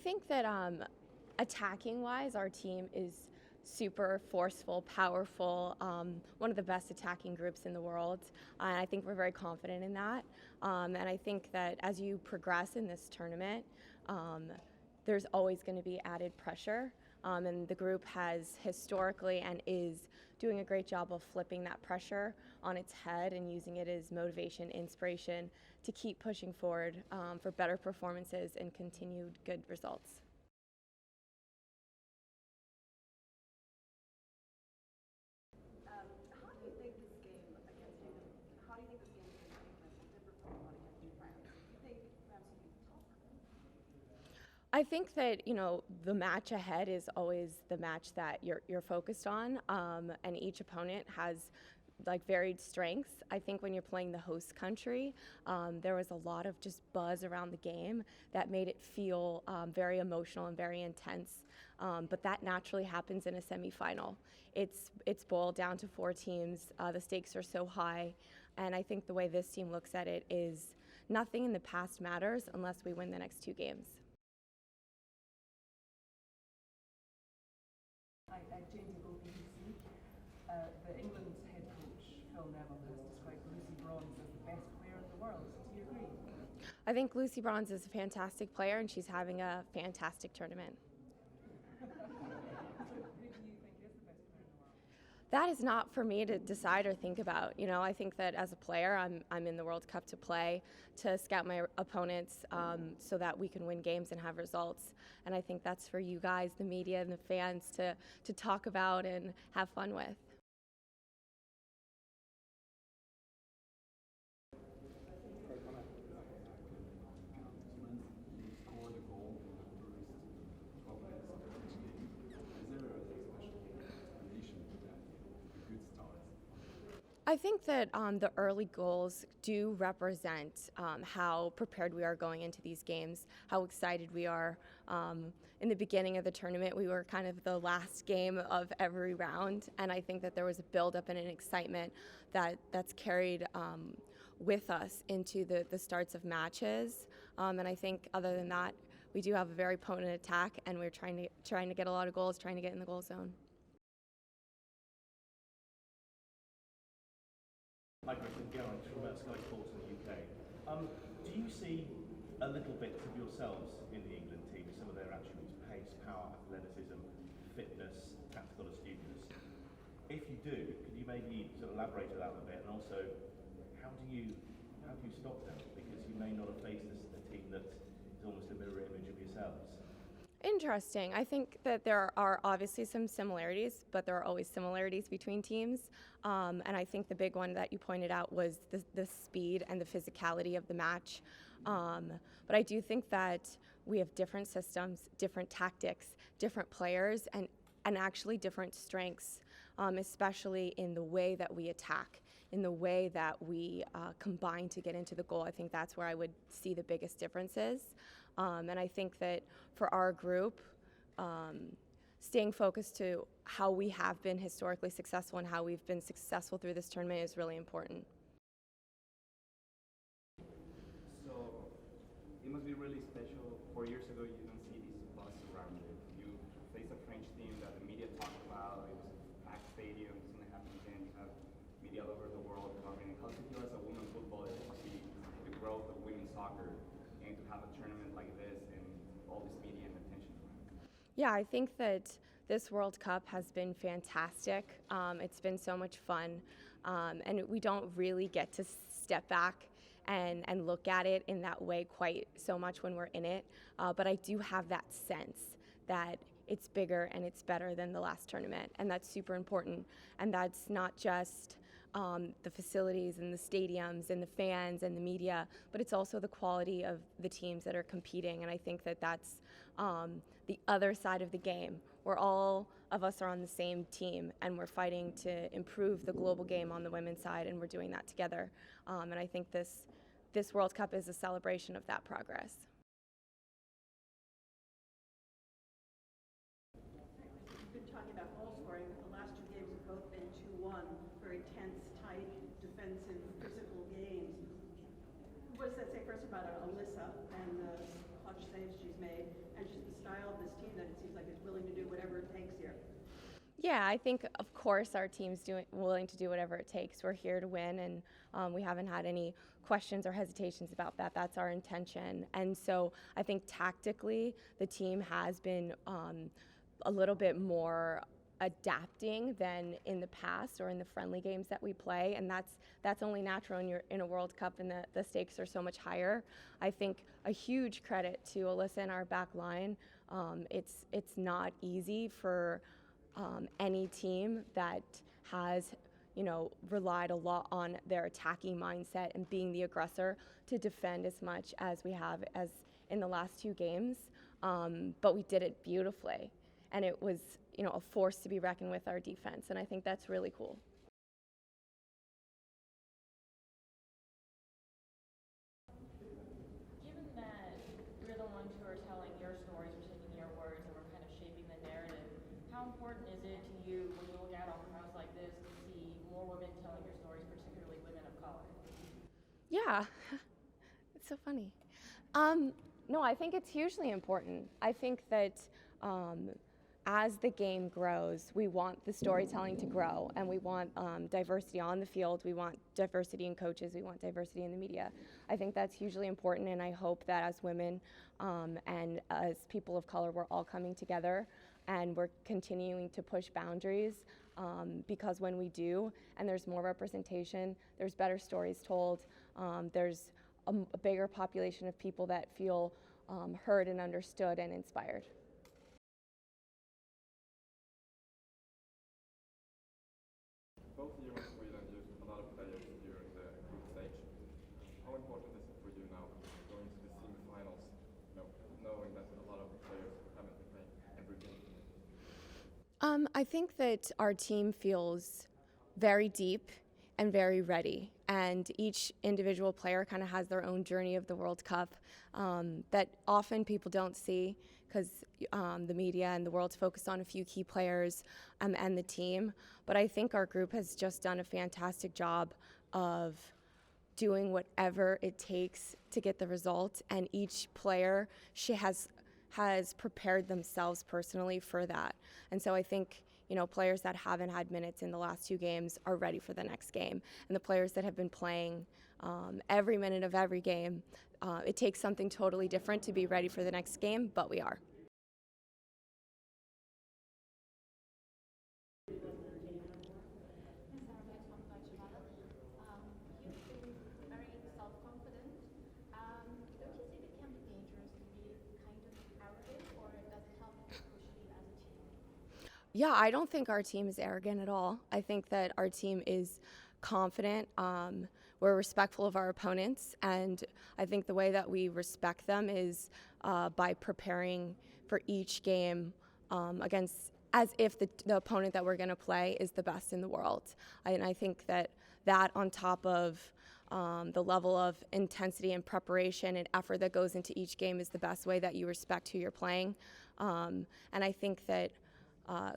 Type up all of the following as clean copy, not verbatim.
think that attacking-wise, our team is super forceful, powerful, one of the best attacking groups in the world. And I think we're very confident in that. And I think that as you progress in this tournament, there's always going to be added pressure. And the group has historically and is doing a great job of flipping that pressure on its head and using it as motivation, inspiration to keep pushing forward for better performances and continued good results. How do you think this game against England, how do you think this game against England will differ from the one against France? Do you think France will be tougher? I think that, the match ahead is always the match that you're focused on, and each opponent has varied strengths. I think when you're playing the host country, there was a lot of just buzz around the game that made it feel very emotional and very intense. But that naturally happens in a semifinal. It's boiled down to 4 teams. The stakes are so high, and I think the way this team looks at it is nothing in the past matters unless we win the next 2 games. James Gold, BBC. The England's head coach, Phil Neville, has described Lucy Bronze as the best player in the world. Do you agree? I think Lucy Bronze is a fantastic player, and she's having a fantastic tournament. Who do you think is the best player in the world? That is not for me to decide or think about. I think that as a player, I'm in the World Cup to play, to scout my opponents so that we can win games and have results. And I think that's for you guys, the media and the fans, to talk about and have fun with. I think that the early goals do represent how prepared we are going into these games, how excited we are. In the beginning of the tournament, we were kind of the last game of every round, and I think that there was a buildup and an excitement that's carried with us into the starts of matches. And I think other than that, we do have a very potent attack, and we're trying to get a lot of goals, trying to get in the goal zone. Hi, Christen Press from Sky Sports in the UK. Do you see a little bit of yourselves in the England team, some of their attributes, pace, power, athleticism, fitness, tactical astuteness? If you do, could you maybe sort of elaborate on that a bit, and also how do you stop them? Because you may not have faced a team that is almost a mirror image of yourselves. Interesting. I think that there are obviously some similarities, but there are always similarities between teams. And I think the big one that you pointed out was the speed and the physicality of the match. But I do think that we have different systems, different tactics, different players, and actually different strengths, especially in the way that we attack, in the way that we combine to get into the goal. I think that's where I would see the biggest differences. And I think that for our group, staying focused to how we have been historically successful and how we've been successful through this tournament is really important. So it must be really special. 4 years ago, you don't see this buzz around it. You face a French team that the media talked about. It was a packed stadium. It's going to happen again. You have media all over the world covering it. How do you feel as a women's footballer to see the growth of women's soccer and to have a tournament like this and all this media and attention around it? Yeah, I think that this World Cup has been fantastic. It's been so much fun, and we don't really get to step back and look at it in that way quite so much when we're in it. But I do have that sense that it's bigger and it's better than the last tournament, and that's super important. And that's not just the facilities and the stadiums and the fans and the media, but it's also the quality of the teams that are competing. And I think that that's the other side of the game, where all of us are on the same team and we're fighting to improve the global game on the women's side, and we're doing that together. And I think this World Cup is a celebration of that progress. You've been talking about goal scoring. The last 2 games have both been 2-1, very tense, tight, defensive, physical games. What does that say first about Alyssa and how clutch saves she's made, and just the style of this team that it seems like is willing to do whatever it takes here. Yeah, I think, of course, our team's willing to do whatever it takes. We're here to win, and we haven't had any questions or hesitations about that. That's our intention. And so I think tactically, the team has been a little bit more adapting than in the past or in the friendly games that we play, and that's only natural when you're in a World Cup and the stakes are so much higher. I think a huge credit to Alyssa and our back line. It's not easy for any team that has, relied a lot on their attacking mindset and being the aggressor to defend as much as we have as in the last two games. But we did it beautifully, and it was, a force to be reckoned with, our defense, and I think that's really cool. Given that you're the ones who are telling your stories, we're taking your words, and we're kind of shaping the narrative, how important is it to you when you look out on crowds like this to see more women telling your stories, particularly women of color? Yeah, it's so funny. No, I think it's hugely important. I think that as the game grows, we want the storytelling to grow, and we want diversity on the field. We want diversity in coaches. We want diversity in the media. I think that's hugely important, and I hope that as women and as people of color, we're all coming together and we're continuing to push boundaries, because when we do, and there's more representation, there's better stories told, there's a bigger population of people that feel heard and understood and inspired. Both you and Sweden used a lot of players during the group stage. How important is it for you now going to the semifinals, knowing that a lot of players haven't been playing every game? I think that our team feels very deep and very ready, and each individual player kind of has their own journey of the World Cup that often people don't see, because the media and the world's focused on a few key players and the team. But I think our group has just done a fantastic job of doing whatever it takes to get the result, and each player has prepared themselves personally for that. And so I think, players that haven't had minutes in the last two games are ready for the next game. And the players that have been playing every minute of every game, it takes something totally different to be ready for the next game, but we are. You've been very self-confident. Don't you think it can be dangerous to be kind of arrogant, or does it help you push you as a team? Yeah, I don't think our team is arrogant at all. I think that our team is confident. We're respectful of our opponents, and I think the way that we respect them is by preparing for each game against, as if the opponent that we're going to play is the best in the world. And I think that on top of the level of intensity and preparation and effort that goes into each game is the best way that you respect who you're playing. And I think that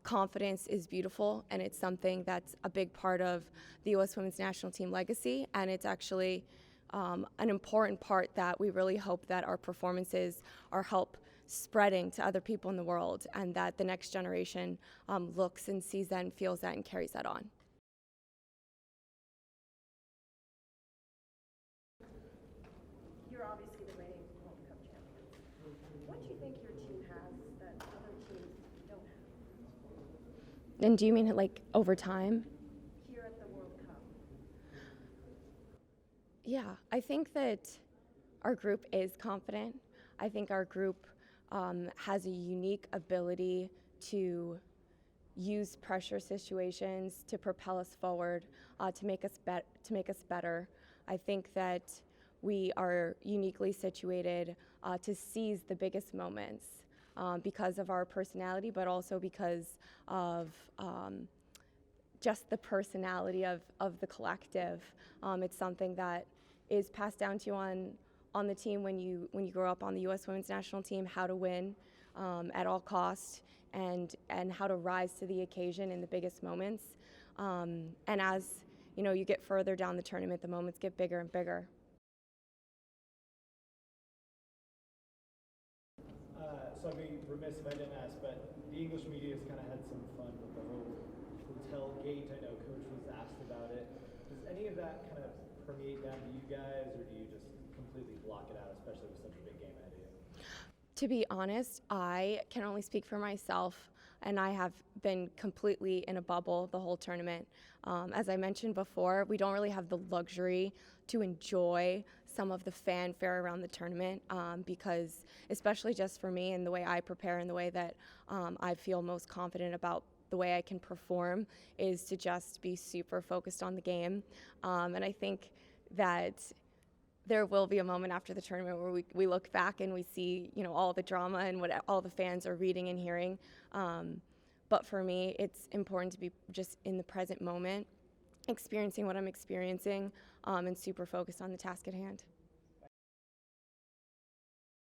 confidence is beautiful, and it's something that's a big part of the U.S. Women's National Team legacy, and it's actually an important part that we really hope that our performances are help spreading to other people in the world, and that the next generation looks and sees that and feels that and carries that on. You're obviously the reigning World Cup champions. What do you think your team has that other teams don't have? And do you mean like over time? Here at the World Cup. Yeah, I think that our group is confident. I think our group has a unique ability to use pressure situations to propel us forward, to make us better. I think that we are uniquely situated to seize the biggest moments because of our personality, but also because of just the personality of the collective. It's something that is passed down to you on the team when you grow up on the U.S. Women's National Team, how to win at all costs, and how to rise to the occasion in the biggest moments. And as you get further down the tournament, the moments get bigger and bigger. So I'd be remiss if I didn't ask, but the English media has kind of had some fun with the whole hotel gate. I know Coach was asked about it. Does any of that kind of permeate down to you guys, or do you just completely block it out, especially with such a big game ahead of you? To be honest, I can only speak for myself, and I have been completely in a bubble the whole tournament. As I mentioned before, we don't really have the luxury to enjoy some of the fanfare around the tournament because, especially just for me and the way I prepare and the way that I feel most confident about the way I can perform, is to just be super focused on the game. And I think that there will be a moment after the tournament where we look back and we see, all the drama and what all the fans are reading and hearing. But for me, it's important to be just in the present moment, experiencing what I'm experiencing, and super focused on the task at hand.